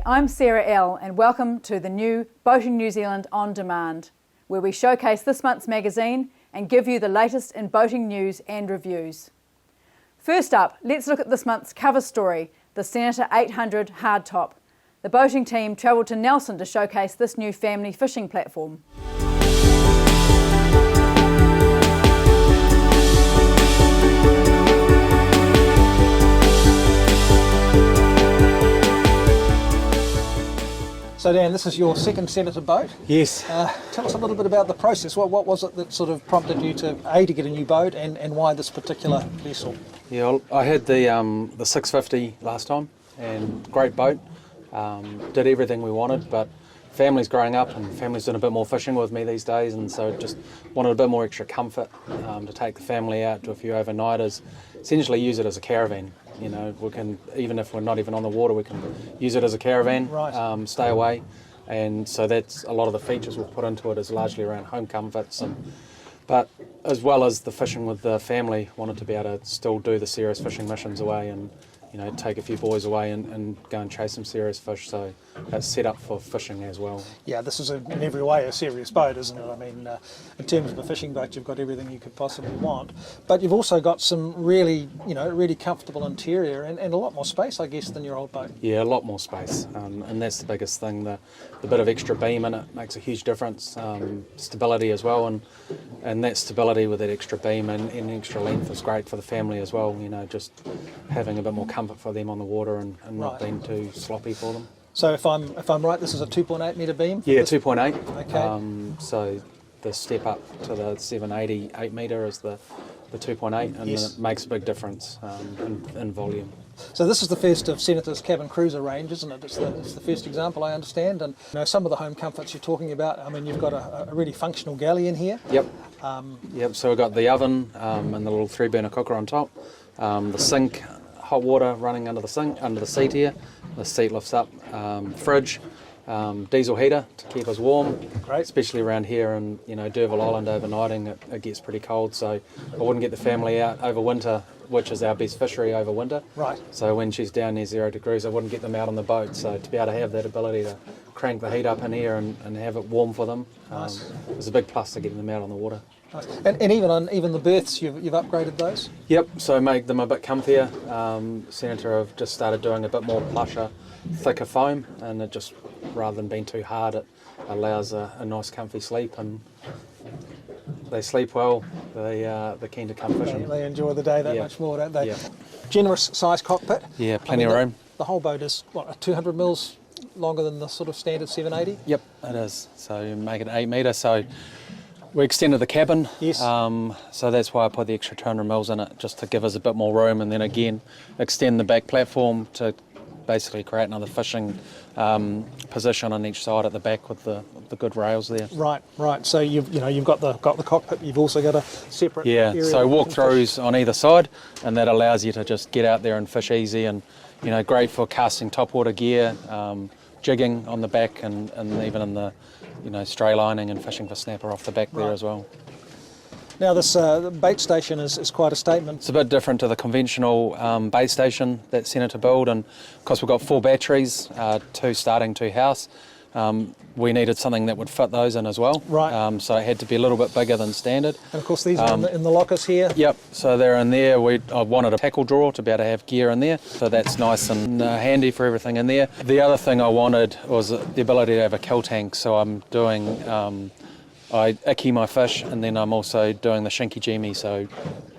I'm Sarah L and welcome to the new Boating New Zealand On Demand, where we showcase this month's magazine and give you the latest in boating news and reviews. First up, let's look at this month's cover story, the Senator 800 hardtop. The boating team travelled to Nelson to showcase this new family fishing platform. So Dan, this is your second Senator boat. Yes. Tell us a little bit about the process. What was it that sort of prompted you to get a new boat and why this particular vessel? Yeah, I had the 650 last time, and great boat. Did everything we wanted, but family's growing up and family's doing a bit more fishing with me these days, and so just wanted a bit more extra comfort to take the family out to a few overnighters. Essentially use it as a caravan. You know, we can, even if we're not even on the water, we can use it as a caravan, right. Stay away. And so that's a lot of the features we've put into it is largely around home comforts, but as well as the fishing with the family, wanted to be able to still do the serious fishing missions away and, you know, take a few boys away and go and chase some serious fish. So it's set up for fishing as well. Yeah, this is in every way a serious boat, isn't it? I mean, in terms of a fishing boat, you've got everything you could possibly want, but you've also got some really, really comfortable interior and a lot more space, I guess, than your old boat. Yeah, a lot more space, and that's the biggest thing. The bit of extra beam in it makes a huge difference. Stability as well, and that stability with that extra beam and extra length is great for the family as well. You know, just having a bit more comfort for them on the water and not being too sloppy for them. So if I'm right, this is a 2.8 metre beam? Yeah, 2.8. Okay. So the step up to the 780 8 metre is the 2.8, and yes. then it makes a big difference in volume. So this is the first of Senator's cabin cruiser range, isn't it? It's the first example, I understand. And some of the home comforts you're talking about, I mean, you've got a really functional galley in here. Yep. Yep. So we've got the oven and the little 3-burner cooker on top, the sink, hot water running under the seat here. The seat lifts up, fridge, diesel heater to keep us warm. Great. Especially around here in D'Urville Island overnighting, it gets pretty cold, so I wouldn't get the family out over winter, which is our best fishery over winter. Right. So when she's down near 0 degrees, I wouldn't get them out on the boat. So to be able to have that ability to crank the heat up in here and have it warm for them, nice. is a big plus to getting them out on the water. Nice. And even the berths, you've upgraded those? Yep, so make them a bit comfier. Senator have just started doing a bit more plusher, thicker foam, and it just, rather than being too hard, it allows a nice comfy sleep, and they sleep well, they're keen to come fishing. They enjoy the day that much more, don't they? Yeah. Generous size cockpit. Yeah, plenty of room. The whole boat is, 200 mils longer than the sort of standard 780? Yep, it is. So you make it 8 metre, so we extended the cabin, yes. So that's why I put the extra 200 mils in it, just to give us a bit more room, and then again extend the back platform to basically create another fishing position on each side at the back with the good rails there. Right. So you've got the cockpit. You've also got a separate area. So walk-throughs on either side, and that allows you to just get out there and fish easy, and great for casting topwater gear, jigging on the back, and even in the stray lining and fishing for snapper off the back there as well. Now this bait station is quite a statement. It's a bit different to the conventional bait station that Senator built, and of course we've got 4 batteries, 2 starting, 2 house. We needed something that would fit those in as well. Right. So it had to be a little bit bigger than standard. And of course these are in the lockers here. Yep, so they're in there. I wanted a tackle drawer to be able to have gear in there, so that's nice and handy for everything in there. The other thing I wanted was the ability to have a kill tank, so I'm doing, I icky my fish, and then I'm also doing the shinky jimmy, so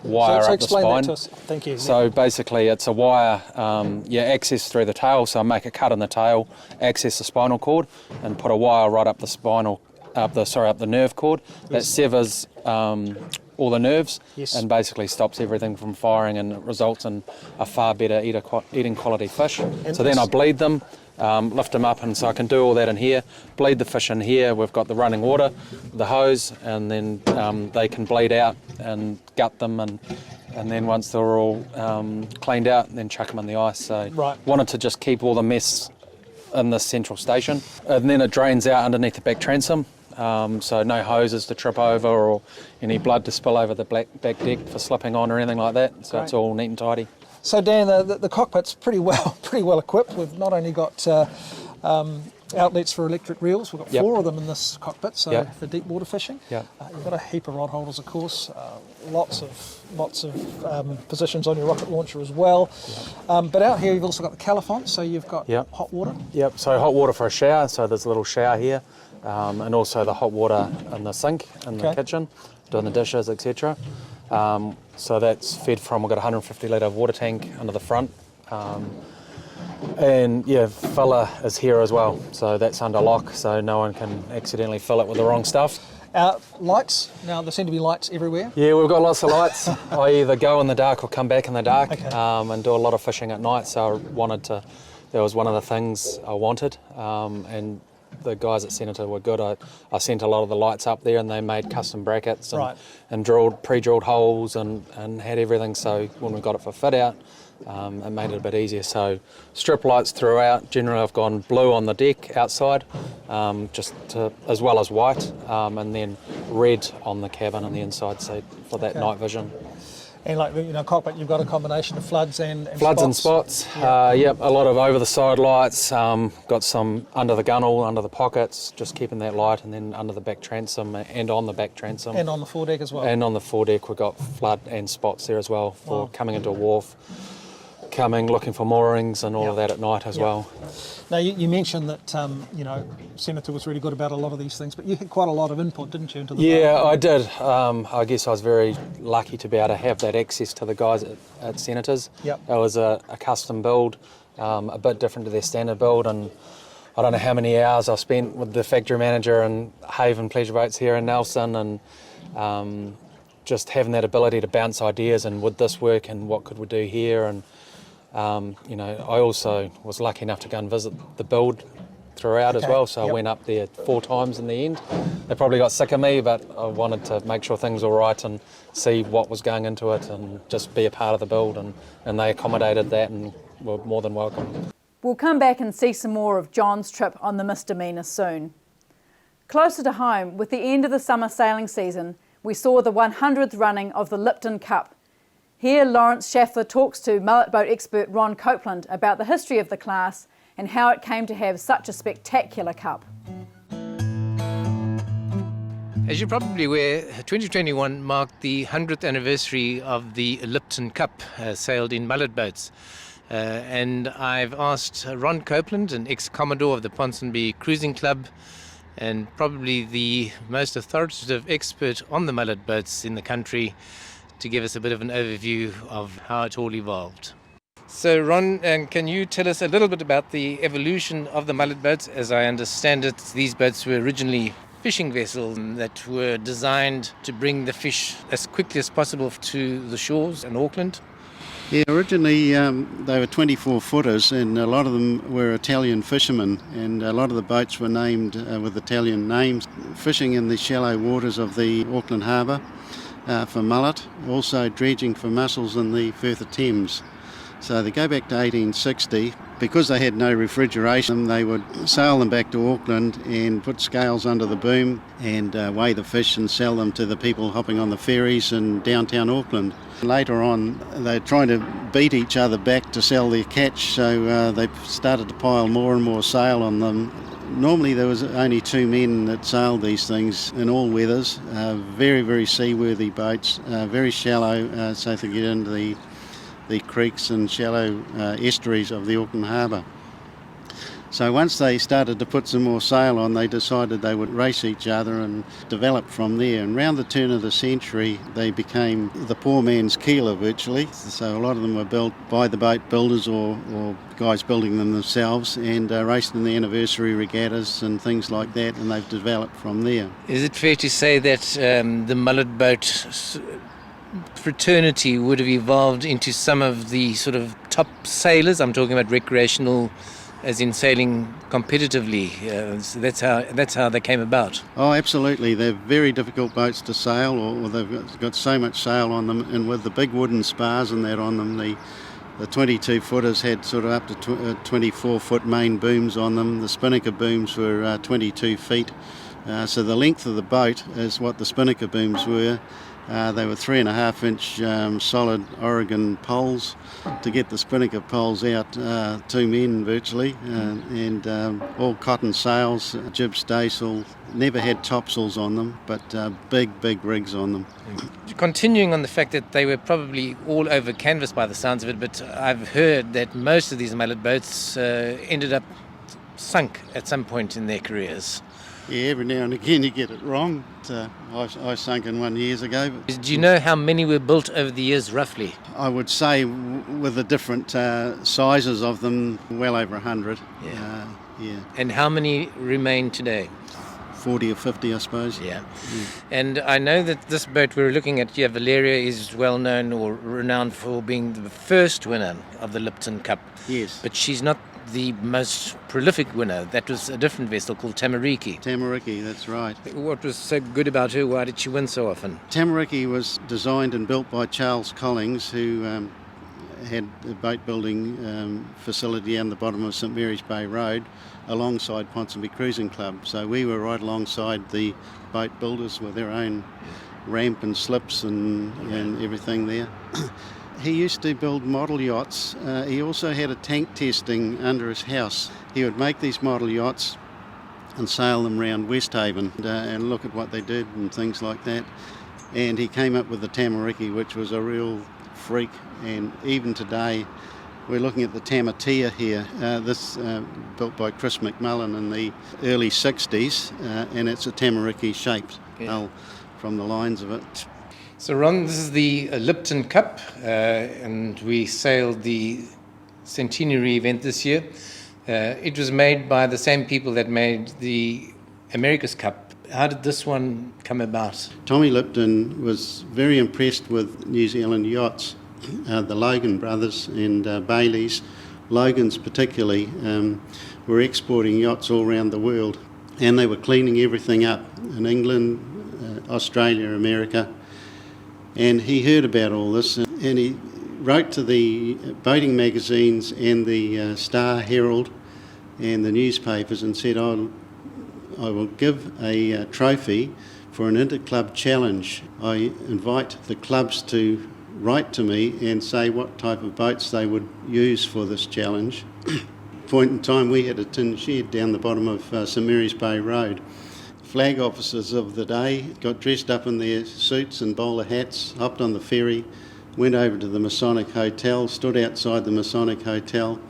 wire so up the explain spine. That to us. Thank you. So basically it's a wire, access through the tail, so I make a cut in the tail, access the spinal cord, and put a wire right up the nerve cord that severs all the nerves, and basically stops everything from firing, and it results in a far better eating quality fish. So then I bleed them, lift them up, and so I can do all that in here, bleed the fish in here. We've got the running water, the hose, and then they can bleed out and gut them, and then once they're all cleaned out, then chuck them in the ice. So wanted to just keep all the mess in this central station, and then it drains out underneath the back transom. So no hoses to trip over or any blood to spill over the back deck for slipping on or anything like that. So it's all neat and tidy. So Dan, the cockpit's pretty well equipped. We've not only got Outlets for electric reels. We've got Yep. 4 of them in this cockpit, so Yep. for deep water fishing. Yep. You've got a heap of rod holders, of course. Lots of positions on your rocket launcher as well. But out here you've also got the caliphants, so you've got Yep. hot water. Yep, so hot water for a shower, so there's a little shower here, and also the hot water in the sink in the Okay. kitchen, doing the dishes, etc. So that's fed from, we've got a 150 litre water tank under the front. And yeah, filler is here as well, so that's under lock, so no one can accidentally fill it with the wrong stuff. Lights, now there seem to be lights everywhere. Yeah, we've got lots of lights. I either go in the dark or come back in the dark, Okay. and do a lot of fishing at night, so that was one of the things I wanted, and the guys at Senator were good. I sent a lot of the lights up there and they made custom brackets and, Right. and pre-drilled holes and had everything, so when we got it for fit out, it made it a bit easier. So strip lights throughout. Generally I've gone blue on the deck outside, as well as white, and then red on the cabin and the inside seat for that night vision. And like, cockpit, you've got a combination of floods and Floods spots. and spots, yep, a lot of over the side lights, got some under the gunnel, under the pockets, just keeping that light, and then under the back transom and on the back transom. And on the foredeck as well. And on the foredeck we've got flood and spots there as well for coming into a wharf, looking for moorings and all of that at night as well. Now, you mentioned that, Senator was really good about a lot of these things, but you had quite a lot of input, didn't you, into the Yeah, boat? I did. I guess I was very lucky to be able to have that access to the guys at Senators. Yep. It was a custom build, a bit different to their standard build, and I don't know how many hours I spent with the factory manager and Haven Pleasure Boats here in Nelson, and just having that ability to bounce ideas and would this work and what could we do here, and I also was lucky enough to go and visit the build throughout as well, so I went up there 4 times in the end. They probably got sick of me, but I wanted to make sure things were right and see what was going into it and just be a part of the build, and they accommodated that and were more than welcome. We'll come back and see some more of John's trip on the Misdemeanor soon. Closer to home, with the end of the summer sailing season, we saw the 100th running of the Lipton Cup. Here, Lawrence Schaffler talks to mullet boat expert Ron Copeland about the history of the class and how it came to have such a spectacular cup. As you're probably aware, 2021 marked the 100th anniversary of the Lipton Cup, sailed in mullet boats. And I've asked Ron Copeland, an ex-commodore of the Ponsonby Cruising Club, and probably the most authoritative expert on the mullet boats in the country, to give us a bit of an overview of how it all evolved. So Ron, can you tell us a little bit about the evolution of the mullet boats? As I understand it, these boats were originally fishing vessels that were designed to bring the fish as quickly as possible to the shores in Auckland. Yeah, originally they were 24-footers, and a lot of them were Italian fishermen, and a lot of the boats were named with Italian names, fishing in the shallow waters of the Auckland harbour for mullet, also dredging for mussels in the Firth of Thames. So they go back to 1860. Because they had no refrigeration, they would sail them back to Auckland and put scales under the boom and weigh the fish and sell them to the people hopping on the ferries in downtown Auckland. Later on, they're trying to beat each other back to sell their catch, so they started to pile more and more sail on them. Normally there was only 2 men that sailed these things in all weathers, very, very seaworthy boats, very shallow, so they get into the creeks and shallow estuaries of the Auckland harbour. So once they started to put some more sail on, they decided they would race each other and develop from there. And around the turn of the century, they became the poor man's keeler virtually. So a lot of them were built by the boat builders or guys building them themselves and raced in the anniversary regattas and things like that, and they've developed from there. Is it fair to say that the mullet boat fraternity would have evolved into some of the sort of top sailors? I'm talking about recreational, as in sailing competitively. So that's how they came about. Oh, absolutely. They're very difficult boats to sail, or they've got so much sail on them, and with the big wooden spars and that on them, the 22-footers had sort of up to 24-foot main booms on them. The spinnaker booms were 22 feet. So the length of the boat is what the spinnaker booms were, They were 3.5-inch solid Oregon poles to get the spinnaker poles out, 2 men virtually, and all cotton sails, jib staysail. Never had topsails on them, but big rigs on them. Continuing on the fact that they were probably all over canvas by the sounds of it, but I've heard that most of these mallet boats ended up sunk at some point in their careers. Yeah, every now and again you get it wrong. I sunk in one years ago. Do you know how many were built over the years roughly? I would say with the different sizes of them, well over 100. Yeah. And how many remain today? 40 or 50, I suppose. Yeah. And I know that this boat we're looking at here, Valeria, is well known or renowned for being the first winner of the Lipton Cup. Yes. But she's not the most prolific winner. That was a different vessel called Tamariki. Tamariki, that's right. What was so good about her? Why did she win so often? Tamariki was designed and built by Charles Collings, who had a boat building facility down the bottom of St Mary's Bay Road alongside Ponsonby Cruising Club. So we were right alongside the boat builders with their own ramp and slips and everything there. He used to build model yachts. He also had a tank testing under his house. He would make these model yachts and sail them around Westhaven and look at what they did and things like that. And he came up with the Tamariki, which was a real freak. And even today, we're looking at the Tamatea here. This built by Chris McMullen in the early 60s, and it's a Tamariki shaped hull from the lines of it. So Ron, this is the Lipton Cup, and we sailed the centenary event this year. It was made by the same people that made the America's Cup. How did this one come about? Tommy Lipton was very impressed with New Zealand yachts. The Logan brothers and Baileys, Logans particularly, were exporting yachts all around the world, and they were cleaning everything up in England, Australia, America. And he heard about all this, and he wrote to the boating magazines and the Star Herald and the newspapers and said, I will give a trophy for an inter-club challenge. I invite the clubs to write to me and say what type of boats they would use for this challenge. Point in time, we had a tin shed down the bottom of St Mary's Bay Road. Flag officers of the day got dressed up in their suits and bowler hats, hopped on the ferry, went over to the Masonic Hotel, stood outside the Masonic Hotel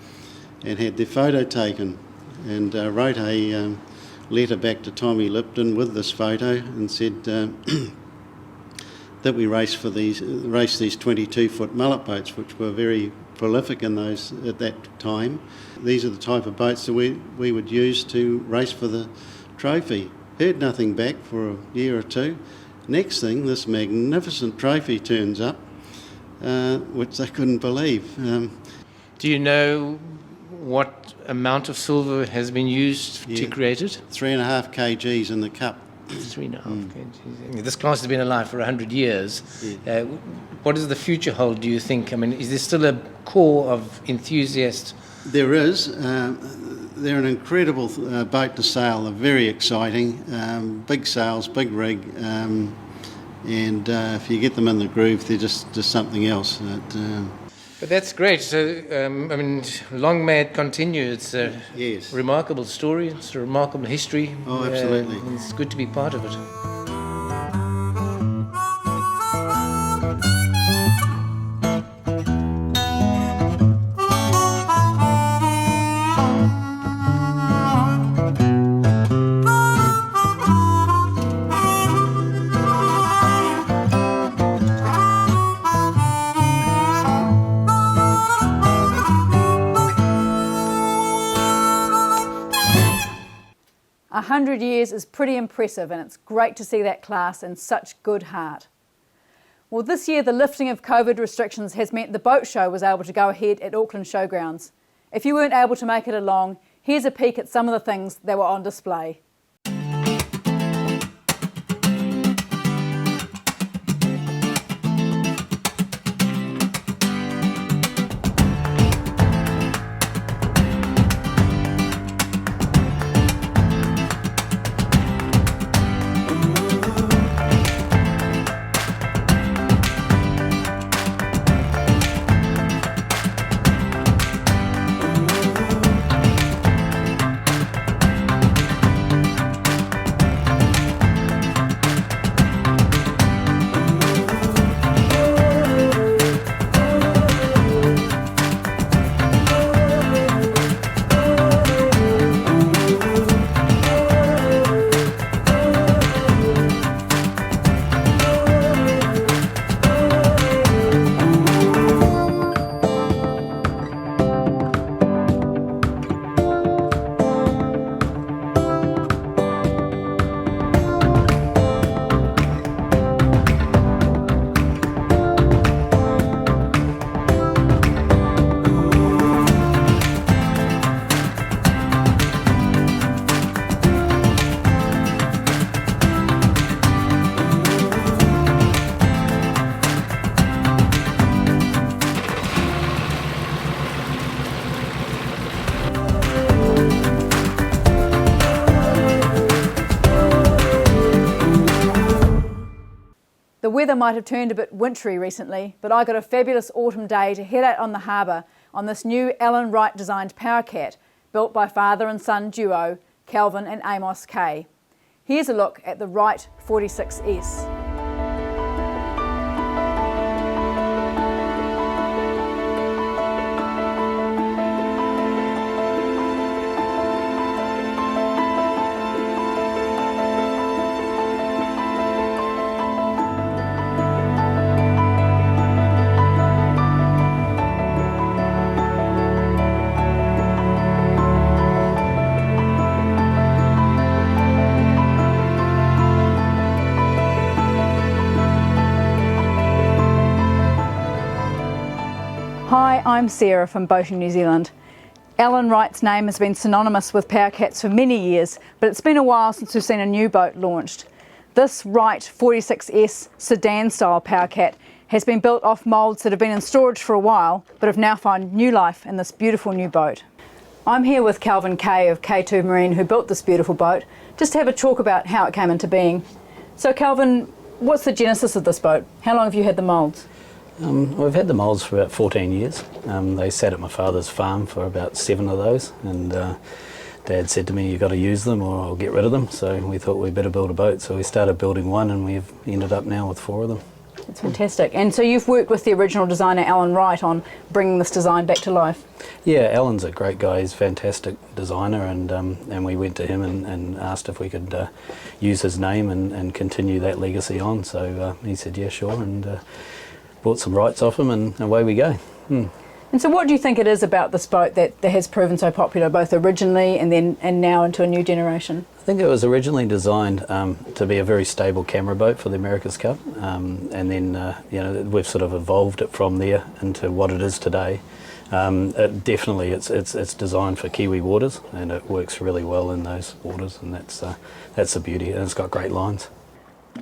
and had their photo taken, and wrote a letter back to Tommy Lipton with this photo and said that we race these 22-foot mullet boats, which were very prolific in those at that time. These are the type of boats that we would use to race for the trophy. Heard nothing back for a year or two. Next thing, this magnificent trophy turns up, which they couldn't believe. Do you know what amount of silver has been used to create it? 3.5 kgs in the cup. 3.5 kgs. This class has been alive for 100 years. Yeah. What does the future hold, do you think? I mean, is there still a core of enthusiasts? There is. They're an incredible boat to sail. They're very exciting. Big sails, big rig, and if you get them in the groove, they're just something else. But that's great. So, I mean, long may it continue. It's a remarkable story. It's a remarkable history. Oh, absolutely. It's good to be part of it. 100 years is pretty impressive, and it's great to see that class in such good heart. Well, this year the lifting of COVID restrictions has meant the boat show was able to go ahead at Auckland Showgrounds. If you weren't able to make it along, here's a peek at some of the things that were on display. The weather might have turned a bit wintry recently, but I got a fabulous autumn day to head out on the harbour on this new Wright designed power cat built by father and son duo Calvin and Amos Kay. Here's a look at the Wright 46S. Hi, I'm Sarah from Boating New Zealand. Wright's name has been synonymous with power cats for many years, but it's been a while since we've seen a new boat launched. This Wright 46S sedan style power cat has been built off moulds that have been in storage for a while, but have now found new life in this beautiful new boat. I'm here with Calvin Kay of K2 Marine, who built this beautiful boat, just to have a talk about how it came into being. So Calvin, what's the genesis of this boat? How long have you had the moulds? We've had the moulds for about 14 years. They sat at my father's farm for about 7 of those, and Dad said to me, you've got to use them or I'll get rid of them. So we thought we'd better build a boat. So we started building one, and we've ended up now with 4 of them. That's fantastic. And so you've worked with the original designer Alan Wright on bringing this design back to life? Yeah, Alan's a great guy. He's a fantastic designer, and we went to him and asked if we could use his name and continue that legacy on. So he said, yeah, sure, and bought some rights off him, and away we go. And so what do you think it is about this boat that has proven so popular, both originally and now into a new generation? I think it was originally designed to be a very stable camera boat for the America's Cup, and then we've sort of evolved it from there into what it is today. It's designed for Kiwi waters, and it works really well in those waters, and that's the beauty, and it's got great lines.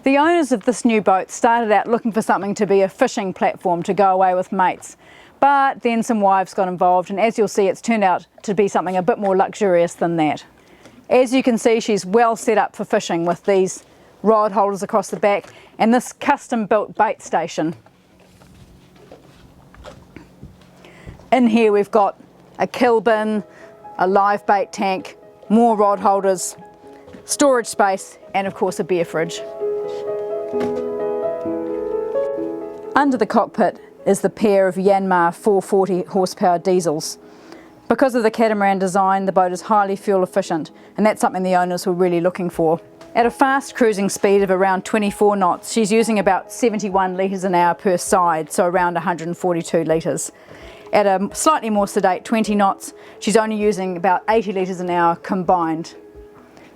The owners of this new boat started out looking for something to be a fishing platform to go away with mates, but then some wives got involved, and as you'll see, it's turned out to be something a bit more luxurious than that. As you can see, she's well set up for fishing with these rod holders across the back and this custom built bait station. In here we've got a kill bin, a live bait tank, more rod holders, storage space, and of course a beer fridge. Under the cockpit is the pair of Yanmar 440 horsepower diesels. Because of the catamaran design, the boat is highly fuel efficient, and that's something the owners were really looking for. At a fast cruising speed of around 24 knots, she's using about 71 litres an hour per side, so around 142 litres. At a slightly more sedate 20 knots, she's only using about 80 litres an hour combined.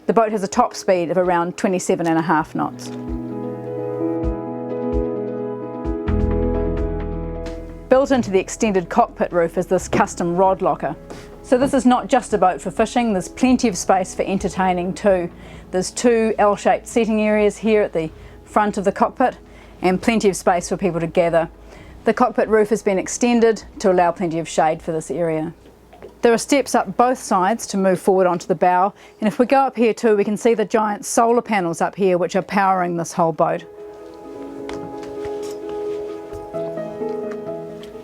The boat has a top speed of around 27.5 knots. Built into the extended cockpit roof is this custom rod locker. So this is not just a boat for fishing, there's plenty of space for entertaining too. There's 2 L-shaped seating areas here at the front of the cockpit and plenty of space for people to gather. The cockpit roof has been extended to allow plenty of shade for this area. There are steps up both sides to move forward onto the bow, and if we go up here too, we can see the giant solar panels up here which are powering this whole boat.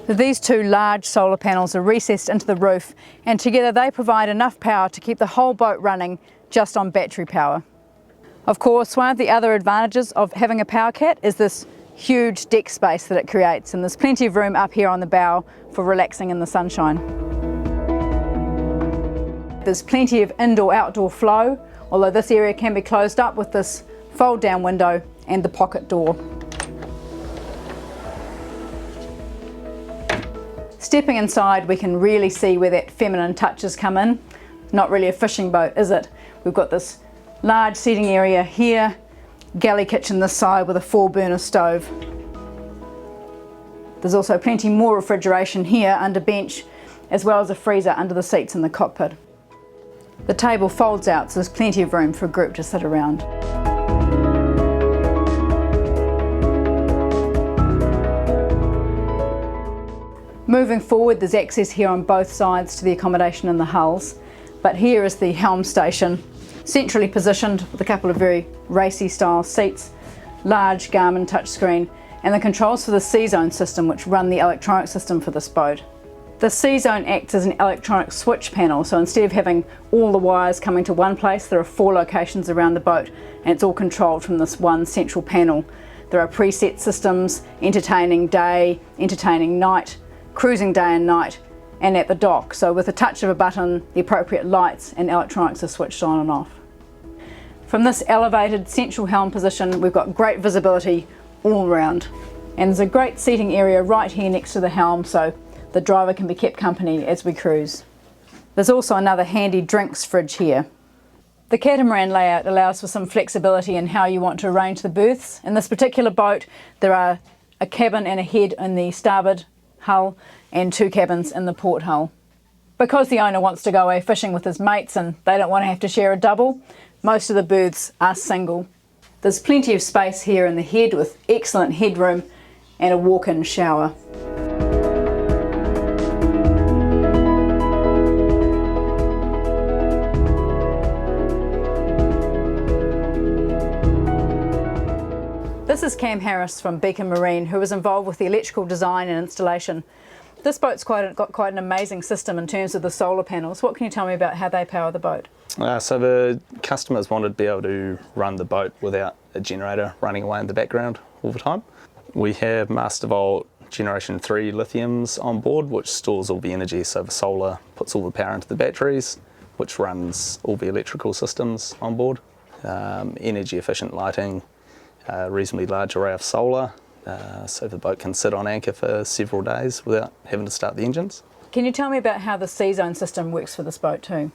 These 2 large solar panels are recessed into the roof, and together they provide enough power to keep the whole boat running just on battery power. Of course, one of the other advantages of having a power cat is this huge deck space that it creates, and there's plenty of room up here on the bow for relaxing in the sunshine. There's plenty of indoor-outdoor flow, although this area can be closed up with this fold-down window and the pocket door. Stepping inside, we can really see where that feminine touch has come in. Not really a fishing boat, is it? We've got this large seating area here, galley kitchen this side with a 4-burner stove. There's also plenty more refrigeration here under bench, as well as a freezer under the seats in the cockpit. The table folds out, so there's plenty of room for a group to sit around. Moving forward, there's access here on both sides to the accommodation in the hulls, but here is the helm station, centrally positioned with a couple of very racy style seats, large Garmin touchscreen, and the controls for the C-Zone system, which run the electronic system for this boat. The C-Zone acts as an electronic switch panel, so instead of having all the wires coming to one place, there are 4 locations around the boat, and it's all controlled from this one central panel. There are preset systems, entertaining day, entertaining night, cruising day and night, and at the dock. So with a touch of a button, the appropriate lights and electronics are switched on and off. From this elevated central helm position, we've got great visibility all around. And there's a great seating area right here next to the helm, so the driver can be kept company as we cruise. There's also another handy drinks fridge here. The catamaran layout allows for some flexibility in how you want to arrange the berths. In this particular boat, there are a cabin and a head in the starboard hull and 2 cabins in the port hull. Because the owner wants to go away fishing with his mates and they don't want to have to share a double, most of the berths are single. There's plenty of space here in the head with excellent headroom and a walk-in shower. This is Cam Harris from Beacon Marine, who was involved with the electrical design and installation. This boat's got quite an amazing system in terms of the solar panels. What can you tell me about how they power the boat? So the customers wanted to be able to run the boat without a generator running away in the background all the time. We have Mastervolt Generation 3 lithiums on board, which stores all the energy, so the solar puts all the power into the batteries, which runs all the electrical systems on board. Energy efficient lighting, reasonably large array of solar, so the boat can sit on anchor for several days without having to start the engines. Can you tell me about how the C-Zone system works for this boat too?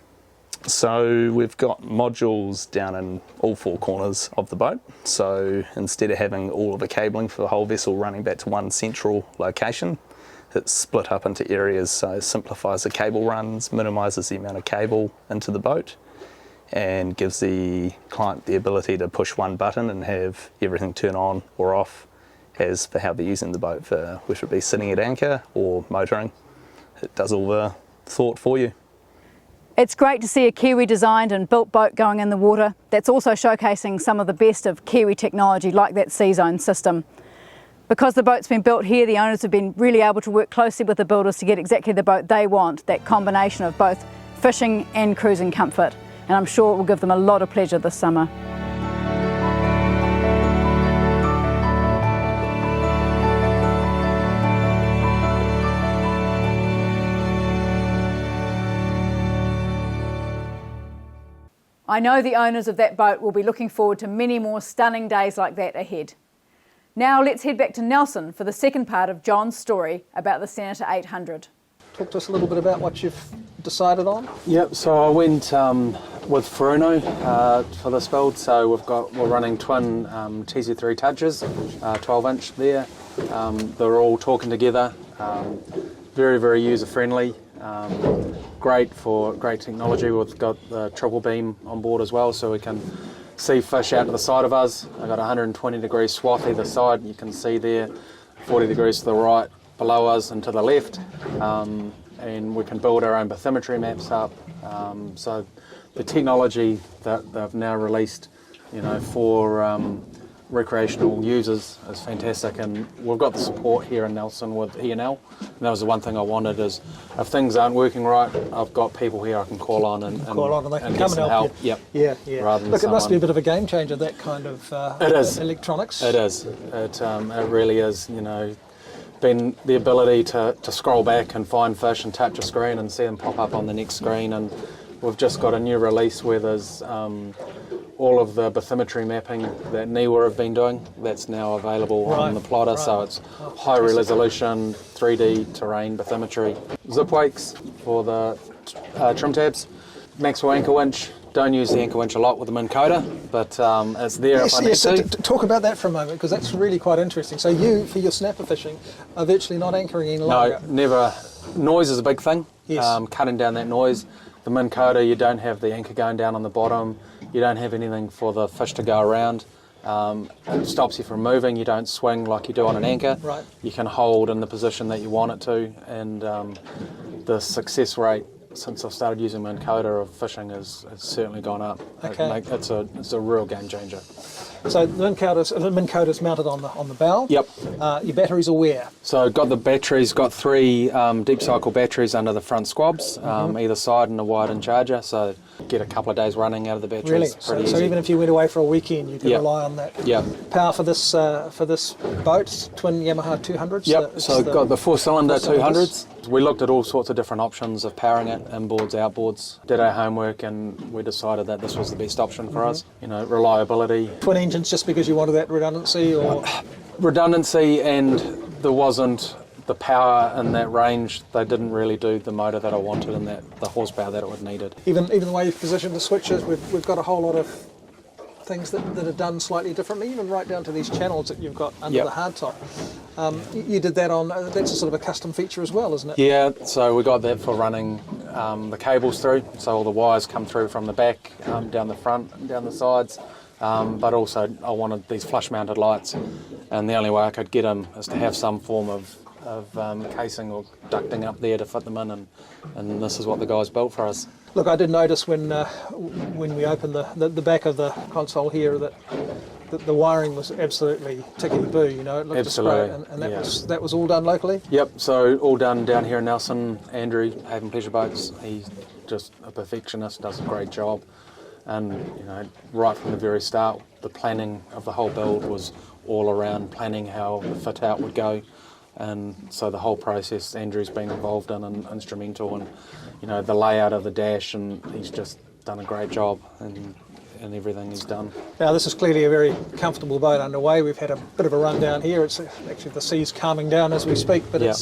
So we've got modules down in all 4 corners of the boat, so instead of having all of the cabling for the whole vessel running back to one central location, it's split up into areas, so it simplifies the cable runs, minimises the amount of cable into the boat, and gives the client the ability to push one button and have everything turn on or off as for how they're using the boat, for whether it be sitting at anchor or motoring. It does all the thought for you. It's great to see a Kiwi designed and built boat going in the water that's also showcasing some of the best of Kiwi technology like that C-Zone system. Because the boat's been built here, the owners have been really able to work closely with the builders to get exactly the boat they want, that combination of both fishing and cruising comfort. And I'm sure it will give them a lot of pleasure this summer. I know the owners of that boat will be looking forward to many more stunning days like that ahead. Now let's head back to Nelson for the second part of John's story about the Senator 800. Talk to us a little bit about what you've decided on. Yep, so I went with Furuno for this build. So we're running twin TZ3 touches, 12-inch there. They're all talking together. Very, very user friendly. Great technology. We've got the triple beam on board as well, so we can see fish out to the side of us. I've got a 120 degree swath either side. You can see there 40 degrees to the right, below us and to the left, and we can build our own bathymetry maps up. So the technology that they've now released, for recreational users is fantastic, and we've got the support here in Nelson with E&L. And that was the one thing I wanted, is if things aren't working right, I've got people here I can call on and they can get come some and help you. Yep. Yeah. Rather than Look, it must be a someone- bit of a game changer, that kind of It is. electronics. It is. It really is. Been the ability to scroll back and find fish and touch a screen and see them pop up on the next screen. And we've just got a new release where there's all of the bathymetry mapping that NIWA have been doing. That's now available on the plotter. So it's high resolution 3D terrain bathymetry. Zip wakes for the trim tabs. Maxwell anchor winch. Don't use the anchor winch a lot with the Minn Kota, but it's there if I need to. Talk about that for a moment, because that's really quite interesting. So you, for your snapper fishing, are virtually not anchoring any longer? No, never. Noise is a big thing. Yes. Cutting down that noise. The Minn Kota, you don't have the anchor going down on the bottom. You don't have anything for the fish to go around. It stops you from moving. You don't swing like you do on an anchor. Right. You can hold in the position that you want it to, and the success rate since I've started using Minn Kota of fishing has certainly gone up. Okay. It's a real game changer. So the Minn Kota's mounted on the bow. Yep. Your batteries are where? So got the batteries, got 3 deep cycle batteries under the front squabs, either side, and a wide-in charger. So get a couple of days running out of the batteries. Really? Pretty So easy. even if you went away for a weekend, you could Yep. rely on that Yep. power for this boat, twin Yamaha 200s. Yep. So got the 4-cylinder four cylinders. 200s. We looked at all sorts of different options of powering it, inboards, outboards. Did our homework, and we decided that this was the best option for us. You know, reliability, Twin engines just because you wanted that redundancy, or redundancy, and there wasn't the power in that range. They didn't really do the motor that I wanted and the horsepower that it would needed. even the way you've positioned the switches, we've got a whole lot of things that are done slightly differently, even right down to these channels that you've got under Yep. the hardtop. You did that on, that's a sort of a custom feature as well, isn't it? Yeah, so we got that for running the cables through, so all the wires come through from the back, down the front, and down the sides, but also I wanted these flush mounted lights, and the only way I could get them is to have some form of casing or ducting up there to fit them in, and this is what the guys built for us. Look, I did notice when we opened the back of the console here that the wiring was absolutely tickety-boo, you know, it looked just great, Absolutely, and that yeah. that was all done locally? Yep, so all done down here in Nelson. Andrew, Haven Pleasure Boats, he's just a perfectionist, does a great job. And, you know, right from the very start, the planning of the whole build was all around planning how the fit out would go. And so the whole process Andrew's been involved in and instrumental, and, you know, the layout of the dash, and he's just done a great job and everything he's done. Now this is clearly a very comfortable boat underway. We've had a bit of a run down here. It's actually the sea's calming down as we speak, but Yeah.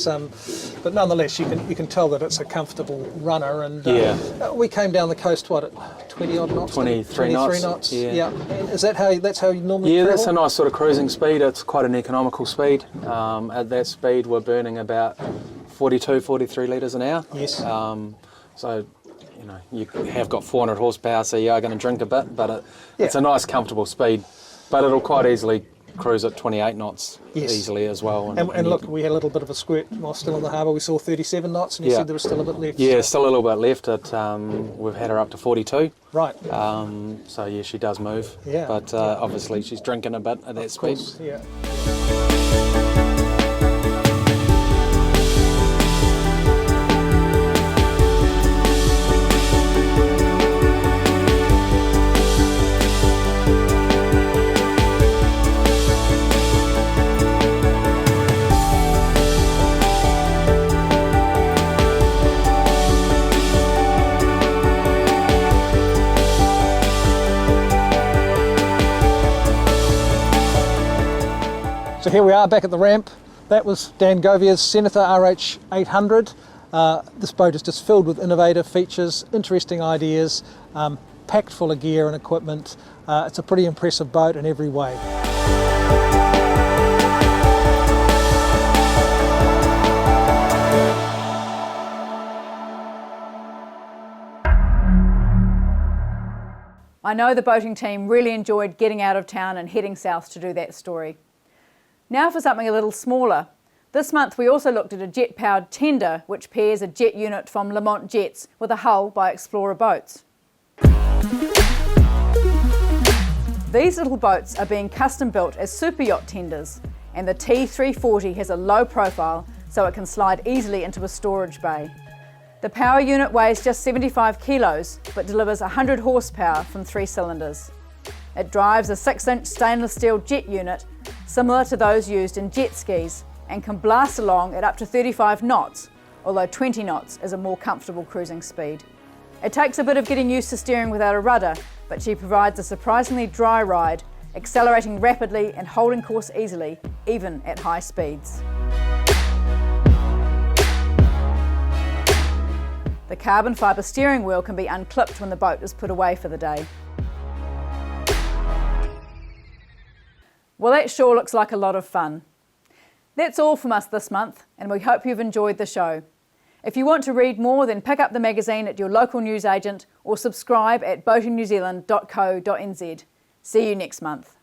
but nonetheless you can tell that it's a comfortable runner. And Yeah. we came down the coast at 20 odd knots. 23 knots, yeah. And is that that's how you normally Yeah, travel? that's a nice sort of cruising speed. It's quite an economical speed. At that speed, we're burning about 42, 43 litres an hour. Yes. So, you know, you have got 400 horsepower, so you are going to drink a bit, but it's a nice, comfortable speed. But it'll quite easily cruise at 28 knots Yes. easily as well. And look, we had a little bit of a squirt while still in the harbour. We saw 37 knots, and you Yeah. said there was still a bit left. Yeah, still a little bit left. We've had her up to 42. Right. So, yeah, she does move. Yeah. But obviously she's drinking a bit at that Of speed. course, yeah. So here we are back at the ramp. That was Dan Govier's Senator RH 800. This boat is just filled with innovative features, interesting ideas, packed full of gear and equipment. It's a pretty impressive boat in every way. I know the boating team really enjoyed getting out of town and heading south to do that story. Now for something a little smaller. This month we also looked at a jet-powered tender which pairs a jet unit from Lamont Jets with a hull by Explorer Boats. These little boats are being custom built as super yacht tenders, and the T340 has a low profile so it can slide easily into a storage bay. The power unit weighs just 75 kilos but delivers 100 horsepower from 3 cylinders. It drives a 6-inch stainless steel jet unit similar to those used in jet skis and can blast along at up to 35 knots, although 20 knots is a more comfortable cruising speed. It takes a bit of getting used to steering without a rudder, but she provides a surprisingly dry ride, accelerating rapidly and holding course easily, even at high speeds. The carbon fibre steering wheel can be unclipped when the boat is put away for the day. Well, that sure looks like a lot of fun. That's all from us this month, and we hope you've enjoyed the show. If you want to read more, then pick up the magazine at your local newsagent or subscribe at boatingnewzealand.co.nz. See you next month.